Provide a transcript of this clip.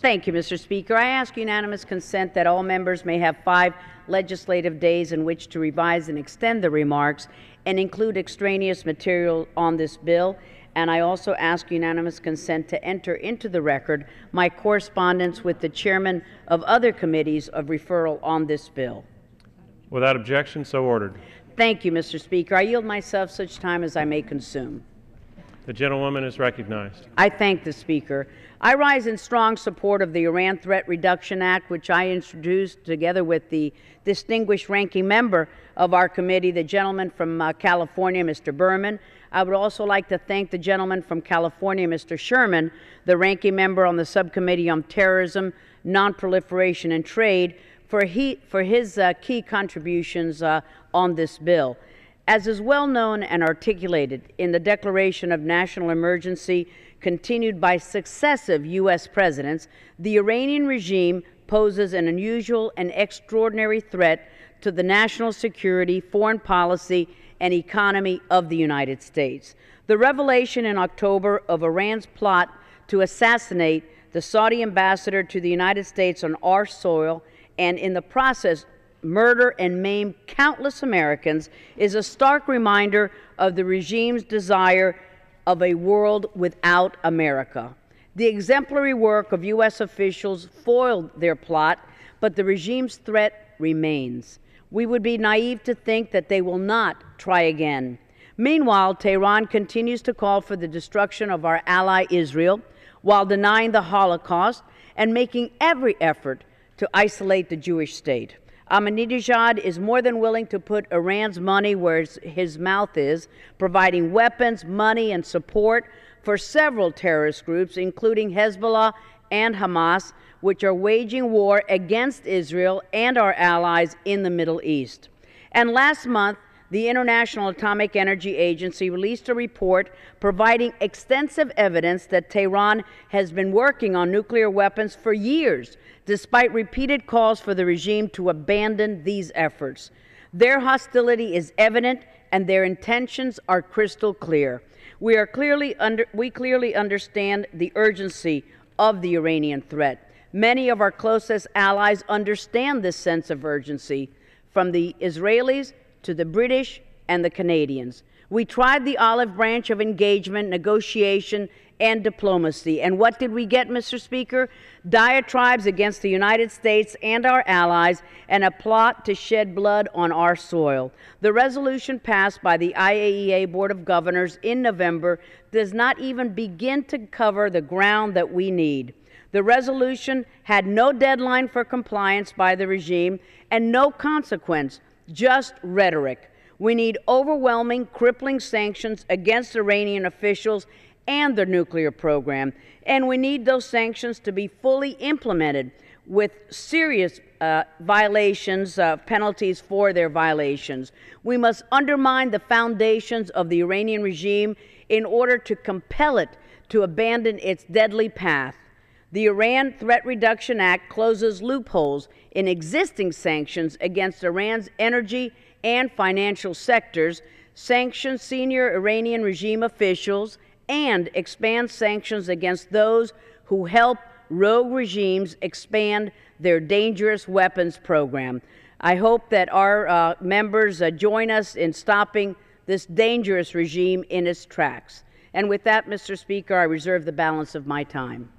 Thank you, Mr. Speaker. I ask unanimous consent that all members may have 5 legislative days in which to revise and extend the remarks and include extraneous material on this bill. And I also ask unanimous consent to enter into the record my correspondence with the chairman of other committees of referral on this bill. Without objection, so ordered. Thank you, Mr. Speaker. I yield myself such time as I may consume. The gentlewoman is recognized. I thank the Speaker. I rise in strong support of the Iran Threat Reduction Act, which I introduced together with the distinguished ranking member of our committee, the gentleman from California, Mr. Berman. I would also like to thank the gentleman from California, Mr. Sherman, the ranking member on the Subcommittee on Terrorism, Nonproliferation, and Trade, for his key contributions on this bill. As is well known and articulated in the Declaration of National Emergency continued by successive U.S. presidents, the Iranian regime poses an unusual and extraordinary threat to the national security, foreign policy, and economy of the United States. The revelation in October of Iran's plot to assassinate the Saudi ambassador to the United States on our soil, and in the process murder and maim countless Americans, is a stark reminder of the regime's desire of a world without America. The exemplary work of U.S. officials foiled their plot, but the regime's threat remains. We would be naive to think that they will not try again. Meanwhile, Tehran continues to call for the destruction of our ally Israel while denying the Holocaust and making every effort to isolate the Jewish state. Ahmadinejad is more than willing to put Iran's money where his mouth is, providing weapons, money, and support for several terrorist groups, including Hezbollah and Hamas, which are waging war against Israel and our allies in the Middle East. And last month, the International Atomic Energy Agency released a report providing extensive evidence that Tehran has been working on nuclear weapons for years, despite repeated calls for the regime to abandon these efforts. Their hostility is evident and their intentions are crystal clear. We clearly understand the urgency of the Iranian threat. Many of our closest allies understand this sense of urgency, from the Israelis to the British and the Canadians. We tried the olive branch of engagement, negotiation, and diplomacy. And what did we get, Mr. Speaker? Diatribes against the United States and our allies, and a plot to shed blood on our soil. The resolution passed by the IAEA Board of Governors in November does not even begin to cover the ground that we need. The resolution had no deadline for compliance by the regime and no consequence, just rhetoric. We need overwhelming, crippling sanctions against Iranian officials and their nuclear program, and we need those sanctions to be fully implemented with serious violations, penalties for their violations. We must undermine the foundations of the Iranian regime in order to compel it to abandon its deadly path. The Iran Threat Reduction Act closes loopholes in existing sanctions against Iran's energy and financial sectors, sanctions senior Iranian regime officials, and expands sanctions against those who help rogue regimes expand their dangerous weapons program. I hope that our members join us in stopping this dangerous regime in its tracks. And with that, Mr. Speaker, I reserve the balance of my time.